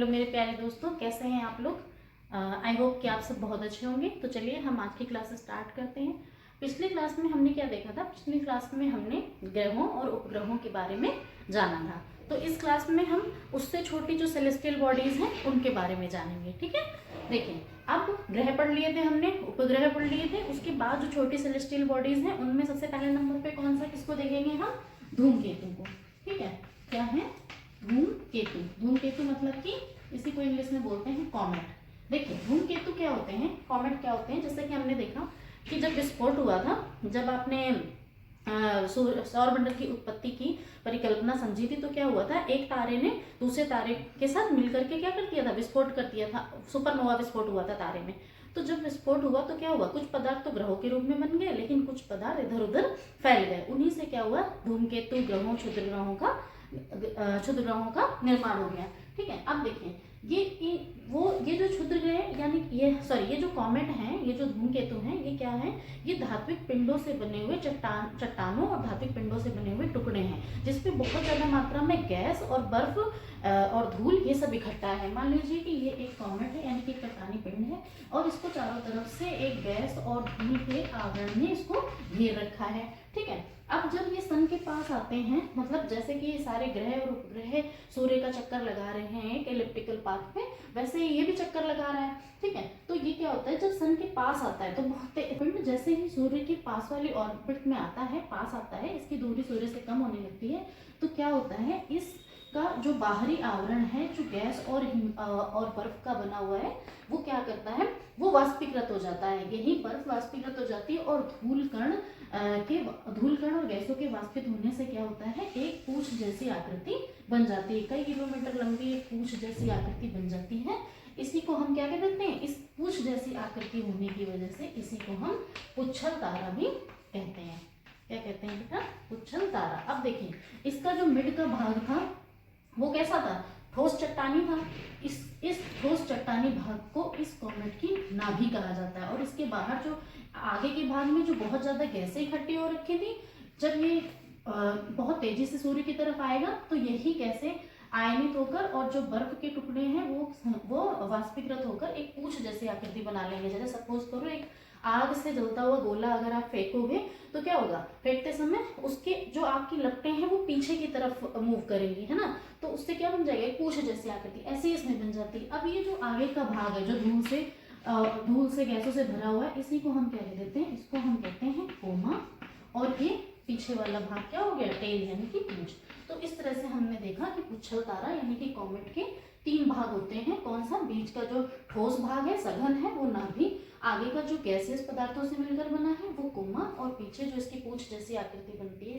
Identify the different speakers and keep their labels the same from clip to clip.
Speaker 1: Hello मेरे प्यारे दोस्तों, कैसे हैं आप लोग। आई होप कि आप सब बहुत अच्छे होंगे। तो चलिए हम आज की क्लास स्टार्ट करते हैं। पिछली क्लास में हमने क्या देखा था? पिछली क्लास में हमने ग्रहों और उपग्रहों के बारे में जाना था। तो इस क्लास में हम उससे छोटी जो सेलेस्टियल बॉडीज हैं उनके बारे में जानेंगे। ठीक है, देखिए अब ग्रह पढ़ लिए थे हमने, उपग्रह पढ़ लिए थे, उसके बाद जो छोटी सेलेस्टियल बॉडीज हैं उनमें सबसे पहले नंबर पे कौन सा किसको देखेंगे हम? धूमकेतु को। ठीक है, क्या है? धूमकेतु। धूमकेतु मतलब कि इसी को इंग्लिश में बोलते हैं कॉमेट। देखिए धूमकेतु क्या होते हैं, कॉमेट क्या होते हैं। जैसे कि हमने देखा कि जब विस्फोट हुआ था, जब आपने सौर मंडल की उत्पत्ति की परिकल्पना समझी थी, तो क्या हुआ था, एक तारे ने दूसरे तारे के साथ मिलकर के क्या कर दिया था? विस्फोट कर दिया था। सुपरनोवा विस्फोट हुआ था तारे में। तो जब विस्फोट हुआ तो क्या हुआ, कुछ पदार्थ तो ग्रहों के रूप में बन गए, लेकिन कुछ पदार्थ इधर उधर फैल गए। उन्हीं से क्या हुआ, धूमकेतु ग्रहों क्षुद्र ग्रहों का निर्माण हो गया। ठीक है, अब देखिए ये जो क्षुद्र ग्रह यानी ये जो कॉमेट हैं, ये जो धूमकेतु हैं, ये क्या है? ये धात्विक पिंडों से बने हुए चट्टानों और धात्विक पिंडों से बने हुए टुकड़े हैं, जिसपे बहुत ज्यादा मात्रा में गैस और बर्फ और धूल ये सब इकट्ठा है। मान लीजिए कि ये एक कॉमेट है यानी कि चट्टानी पिंड है, और इसको चारों तरफ से एक गैस और धूल के आवरण ने इसको घेर रखा है। ठीक है, अब जब ये सन के पास आते हैं, मतलब जैसे कि ये सारे ग्रह और उपग्रह सूर्य का चक्कर लगा रहे हैं एक एलिप्टिकल पाथ पे, वैसे ही ये भी चक्कर लगा रहा है। ठीक है, तो ये क्या होता है, जब सन के पास आता है तो बहुत पिंड जैसे ही सूर्य के पास वाली ऑर्बिट में आता है, पास आता है, इसकी दूरी सूर्य से कम होने लगती है, तो क्या होता है, इसका जो बाहरी आवरण है, जो गैस और बर्फ का बना हुआ है, वो क्या करता है, वो वाष्पीकृत हो जाता है। यही बर्फ वाष्पीकृत हो जाती है, और धूल कण और गैसों के वाष्पित होने से क्या होता है, एक पूंछ जैसी आकृति बन जाती है। कई किलोमीटर लंबी एक पूंछ जैसी आकृति बन जाती है। इसी को हम क्या कह देते हैं? इस पूंछ जैसी आकृति होने की वजह से इसी को हम पुच्छल तारा भी कहते हैं। क्या कहते हैं बेटा? पुच्छल तारा। अब देखिए इसका जो मिड का भाग था वो कैसा था? ठोस चट्टानी था। इस ठोस चट्टानी भाग को इस कॉमेट की नाभि कहा जाता है, और इसके बाहर जो आगे के भाग में जो बहुत ज्यादा गैसें इकट्ठी हो रखी थी, जब ये बहुत तेजी से सूर्य की तरफ आएगा तो यही गैसें आयनित होकर और जो बर्फ के टुकड़े हैं वो वाष्पीकृत होकर एक पूंछ जैसी आकृति बना लेंगे। जैसे सपोज करो एक आग से जलता हुआ गोला अगर आप फेंकोगे तो क्या होगा, फेंकते समय उसके जो आग की लपटें हैं वो पीछे की तरफ मूव करेंगी, है ना, तो उससे क्या बन जाएगा, एक पूंछ जैसी आकृति ऐसे ही इसमें बन जाती है। अब ये जो आगे का भाग है जो धूल से गैसों से भरा हुआ है, इसी को हम क्या कह देते हैं? इसको हम कहते हैं कोमा, और ये पीछे वाला भाग क्या हो गया? टेल यानी कि पूंछ। तो इस तरह से हमने देखा कि पुच्छल तारा यानी कि कॉमेट के 3 भाग होते हैं। कौन सा? बीच का जो ठोस भाग है, सघन है, वो नाभि, आगे का जो गैसियस पदार्थों से मिलकर बना है वो कोमा, और पीछे जो इसकी पूंछ जैसी आकृति बनती है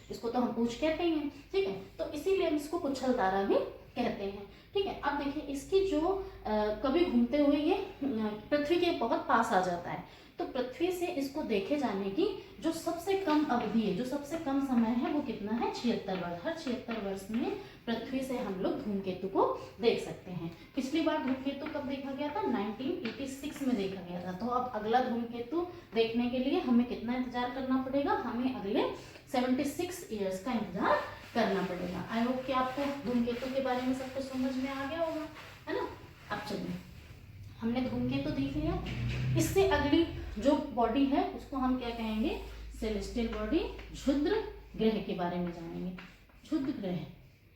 Speaker 1: इसको तो हम पूंछ कहते हैं। ठीक है, तो इसीलिए हम इसको पुच्छल तारा भी कहते हैं। ठीक है, अब देखिए इसकी जो कभी घूमते हुए ये पृथ्वी के बहुत पास आ जाता है, तो पृथ्वी से इसको देखे जाने की जो सबसे कम अवधि है, जो सबसे कम समय है, वो कितना है? 76 वर्ष। हर 76 वर्ष में पृथ्वी से हम लोग धूमकेतु को देख सकते हैं। पिछली बार धूमकेतु कब देखा गया था? 1986 में देखा गया था। तो अब अगला धूमकेतु देखने के लिए हमें कितना इंतजार करना पड़ेगा? हमें अगले 76 ईयर्स का इंतजार करना पड़ेगा। आई होप कि आपको धूमकेतु के बारे में सब कुछ समझ में आ गया होगा, है ना। अब चलिए, हमने धूमकेतु देख लिया, इससे अगली जो बॉडी है उसको हम क्या कहेंगे? सेलेस्टियल बॉडी, क्षुद्र ग्रह के बारे में जानेंगे। क्षुद्र ग्रह,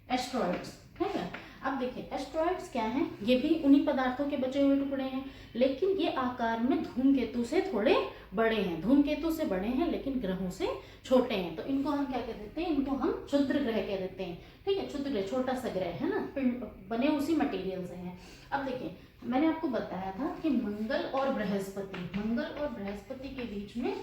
Speaker 1: एस्ट्रॉइड्स, ठीक है। अब देखिए एस्ट्रॉइड्स क्या हैं? ये भी उन्हीं पदार्थों के बचे हुए टुकड़े हैं, लेकिन ये आकार में धूमकेतु से थोड़े बड़े हैं। धूमकेतु से बड़े हैं लेकिन ग्रहों से छोटे हैं, तो इनको हम क्या कह देते हैं? इनको हम क्षुद्र ग्रह कह देते हैं। ठीक है, क्षुद्र ग्रह छोटा सा ग्रह है ना, बने उसी मटेरियल से हैं। अब देखिए मैंने आपको बताया था कि मंगल और बृहस्पति के बीच में,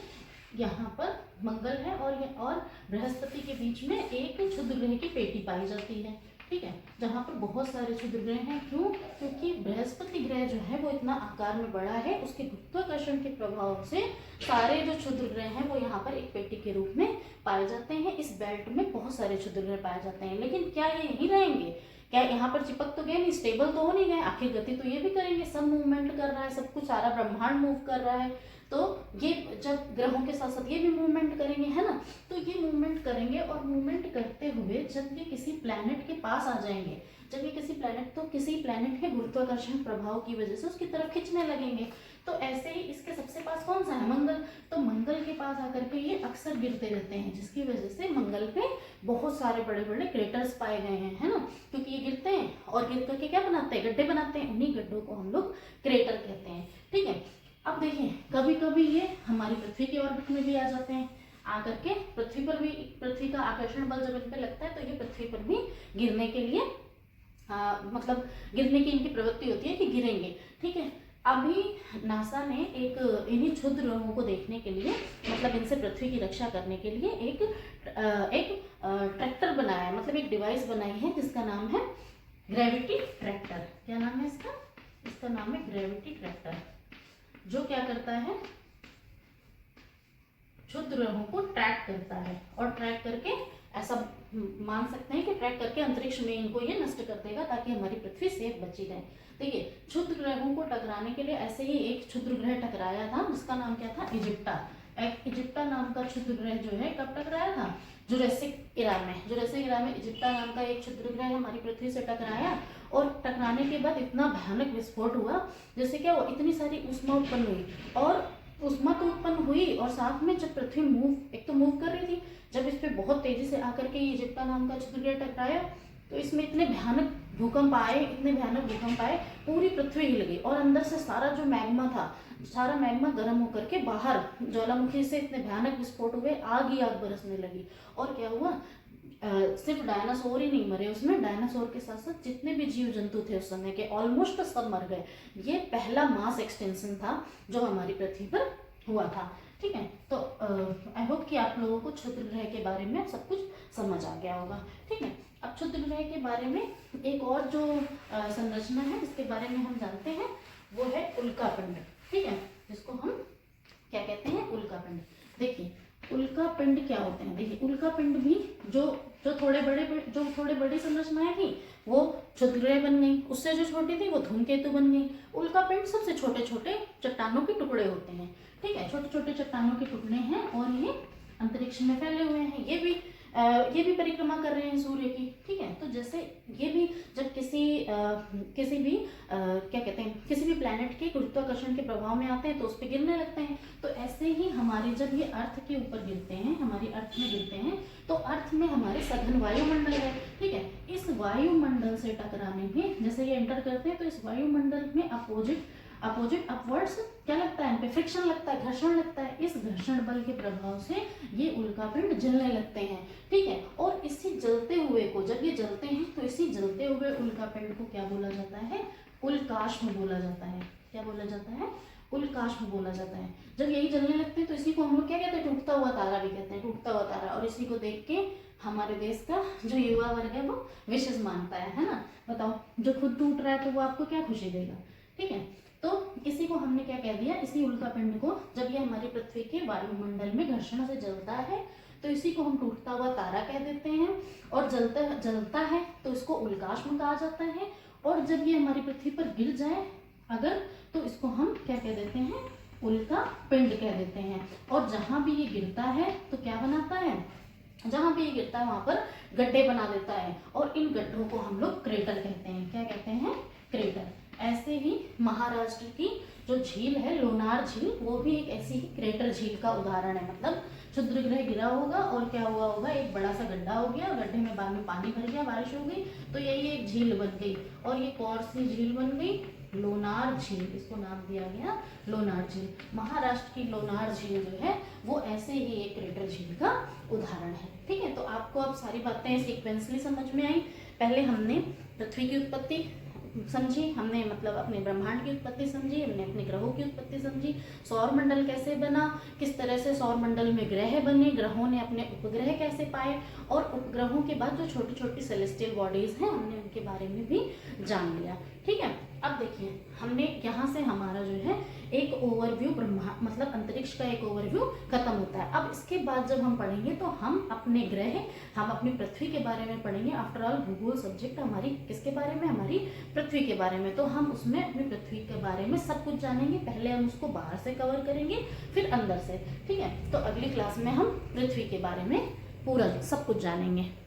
Speaker 1: यहाँ पर मंगल है और बृहस्पति के बीच में एक क्षुद्र ग्रह की पेटी पाई जाती है। ठीक है, जहाँ पर बहुत सारे क्षुद्र ग्रह हैं। क्यों? क्योंकि बृहस्पति ग्रह जो है वो इतना आकार में बड़ा है, उसके गुरुत्वाकर्षण के प्रभाव से सारे जो क्षुद्र ग्रह हैं वो यहाँ पर एक पेटी के रूप में पाए जाते हैं। इस बेल्ट में बहुत सारे क्षुद्र ग्रह पाए जाते हैं, लेकिन क्या ये यहीं रहेंगे? क्या यहाँ पर चिपक तो गए नहीं, स्टेबल तो हो नहीं गए, आखिर गति तो ये भी करेंगे, सब मूवमेंट कर रहा है, सब कुछ सारा ब्रह्मांड मूव कर रहा है, तो ये जब ग्रहों के साथ साथ ये भी मूवमेंट करेंगे, है ना, तो ये मूवमेंट करेंगे, और मूवमेंट करते हुए जब ये किसी प्लैनेट के पास आ जाएंगे, जब ये किसी प्लैनेट के गुरुत्वाकर्षण प्रभाव की वजह से उसकी तरफ खींचने लगेंगे। तो ऐसे ही इसके सबसे पास कौन सा है, मंगल। तो मंगल के पास आकर के ये अक्सर गिरते रहते हैं, जिसकी वजह से मंगल पे बहुत सारे बड़े बड़े क्रेटर्स पाए गए हैं, है ना, क्योंकि ये गिरते हैं और गिर करके क्या बनाते हैं, गड्ढे बनाते हैं। उन्हीं गड्ढों को हम लोग क्रेटर कहते हैं। ठीक है, अब देखिए कभी कभी ये हमारी पृथ्वी की ऑर्बिट में भी आ जाते हैं, आकर के पृथ्वी पर भी, पृथ्वी का आकर्षण बल जब इन पे लगता है तो ये पृथ्वी पर भी गिरने के लिए मतलब गिरने की इनकी प्रवृत्ति होती है कि गिरेंगे। ठीक है, अभी नासा ने एक इन्हीं क्षुद्र ग्रहों को देखने के लिए, मतलब इनसे पृथ्वी की रक्षा करने के लिए एक ट्रैक्टर बनाया है, मतलब एक डिवाइस बनाई है जिसका नाम है ग्रेविटी ट्रैक्टर। क्या नाम है इसका? इसका नाम है ग्रेविटी ट्रैक्टर, जो क्या करता है, क्षुद्र ग्रहों को ट्रैक करता है और ट्रैक करके ऐसा मान सकते हैं कि ट्रैक करके अंतरिक्ष में इनको ये नष्ट कर देगा ताकि हमारी पृथ्वी सेफ बची रहे। देखिए क्षुद्र ग्रहों को टकराने के लिए ऐसे ही एक क्षुद्र ग्रह टकराया था, जिसका नाम क्या था, इजिप्टा। एक इजिप्टा नाम का क्षुद्र ग्रह जो है कब टकराया था, जुरासिक इरा में इजिप्टा नाम का एक क्षुद्र ग्रह हमारी पृथ्वी से टकराया और टकराने के बाद इतना भयानक विस्फोट हुआ, जैसे क्या वो इतनी सारी ऊष्मा उत्पन्न हुई, और ऊष्मा तो उत्पन्न हुई और साथ में जब पृथ्वी एक तो मूव कर रही थी, जब इस पे बहुत तेजी से आकर के इजिप्टा नाम का क्षुद्र ग्रह टकराया तो इसमें इतने भयानक भूकंप आए, पूरी पृथ्वी हिल गई और अंदर से सारा जो मैग्मा था, सारा मैग्मा गर्म होकर के बाहर ज्वालामुखी से इतने भयानक विस्फोट हुए, आग ही आग बरसने लगी। और क्या हुआ, सिर्फ डायनासोर ही नहीं मरे उसमें, डायनासोर के साथ साथ जितने भी जीव जंतु थे उस समय के ऑलमोस्ट सब मर गए। ये पहला मास एक्सटेंशन था जो हमारी पृथ्वी पर हुआ था। ठीक है, तो आई होप कि आप लोगों को क्षुद्र ग्रह के बारे में सब कुछ समझ आ गया होगा। ठीक है, अब क्षुद्र ग्रह के बारे में एक और जो संरचना है जिसके बारे में हम जानते हैं वो है उल्कापिंड। ठीक है, जिसको हम क्या कहते हैं, उल्कापिंड। देखिए उल्कापिंड क्या होते हैं, देखिए उल्कापिंड भी जो थोड़े बड़ी संरचनाएं थी वो क्षुद्र ग्रह बन गई, उससे जो छोटी थी वो धूमकेतु बन गई। उल्कापिंड सबसे छोटे छोटे चट्टानों के टुकड़े होते हैं। ठीक है, छोटे छोटे चट्टानों के टुकड़े हैं और ये अंतरिक्ष में फैले हुए हैं, ये भी परिक्रमा कर रहे हैं सूर्य की। ठीक है, तो जैसे ये भी जब किसी भी प्लैनेट के गुरुत्वाकर्षण के प्रभाव में आते हैं तो उस पर गिरने लगते हैं। तो ऐसे ही हमारे जब ये अर्थ के ऊपर गिरते हैं, हमारी अर्थ में गिरते हैं, तो अर्थ में हमारे सघन वायुमंडल है। ठीक है, इस वायुमंडल से टकराने में जैसे ये एंटर करते हैं तो इस वायुमंडल में अपोजिट अपवर्ड्स क्या लगता है, फ्रिक्शन लगता है, घर्षण लगता है। इस घर्षण बल के प्रभाव से ये उल्कापिंड जलने लगते हैं। ठीक है, और इसी जलते हुए को, जब ये जलते हैं तो इसी जलते हुए उल्कापिंड को क्या बोला जाता है, उल्काश्म बोला जाता है। क्या बोला जाता है, उल्काश्म बोला जाता है। जब यही जलने लगते हैं तो इसी को हम लोग क्या कहते हैं, टूटता हुआ तारा भी कहते हैं, टूटता हुआ तारा। और इसी को देख के हमारे देश का जो युवा वर्ग है वो विशेष मानता है ना। बताओ, जो खुद टूट रहा है तो वो आपको क्या खुशी देगा। ठीक है, तो इसी को हमने क्या कह दिया, इसी उल्कापिंड को जब ये हमारी पृथ्वी के वायुमंडल में घर्षण से जलता है तो इसी को हम टूटता हुआ तारा कह देते हैं। और जलता है तो इसको उल्काश्म कहा जाता है। और जब ये हमारी पृथ्वी पर गिर जाए अगर, तो इसको हम क्या कह देते हैं, उल्कापिंड कह देते हैं। और जहाँ भी ये गिरता है तो क्या बनाता है, जहाँ भी ये गिरता है वहां पर गड्ढे बना देता है और इन गड्ढों को हम लोग क्रेटर कहते हैं। क्या कहते हैं, क्रेटर। ऐसे ही महाराष्ट्र की जो झील है लोनार झील, वो भी एक ऐसी ही क्रेटर झील का उदाहरण है। मतलब क्षुद्र ग्रह गिरा होगा और क्या हुआ होगा, एक बड़ा सा गड्ढा हो गया, गड्ढे में बाद में पानी भर गया, बारिश हो गई तो यही एक झील बन गई। और ये कौन सी झील बन गई, लोनार झील, इसको नाम दिया गया लोनार झील। महाराष्ट्र की लोनार झील जो है वो ऐसे ही एक क्रेटर झील का उदाहरण है। ठीक है, तो आपको अब सारी बातें सीक्वेंसली समझ में आई। पहले हमने पृथ्वी की उत्पत्ति समझी, हमने मतलब अपने ब्रह्मांड की उत्पत्ति समझी, हमने अपने ग्रहों की उत्पत्ति समझी, सौर मंडल कैसे बना, किस तरह से सौर मंडल में ग्रह बने, ग्रहों ने अपने उपग्रह कैसे पाए, और उपग्रहों के बाद जो छोटी छोटी सेलेस्टियल बॉडीज हैं हमने उनके बारे में भी जान लिया। ठीक है, अब देखिए हमने यहाँ से हमारा जो है एक ओवरव्यू मतलब अंतरिक्ष का एक ओवरव्यू खत्म होता है। अब इसके बाद जब हम पढ़ेंगे तो हम अपने ग्रह, हम अपनी पृथ्वी के बारे में पढ़ेंगे। आफ्टर ऑल भूगोल सब्जेक्ट हमारी किसके बारे में, हमारी पृथ्वी के बारे में। तो हम उसमें अपनी पृथ्वी के बारे में सब कुछ जानेंगे। पहले हम उसको बाहर से कवर करेंगे फिर अंदर से। ठीक है, तो अगली क्लास में हम पृथ्वी के बारे में पूरा सब कुछ जानेंगे।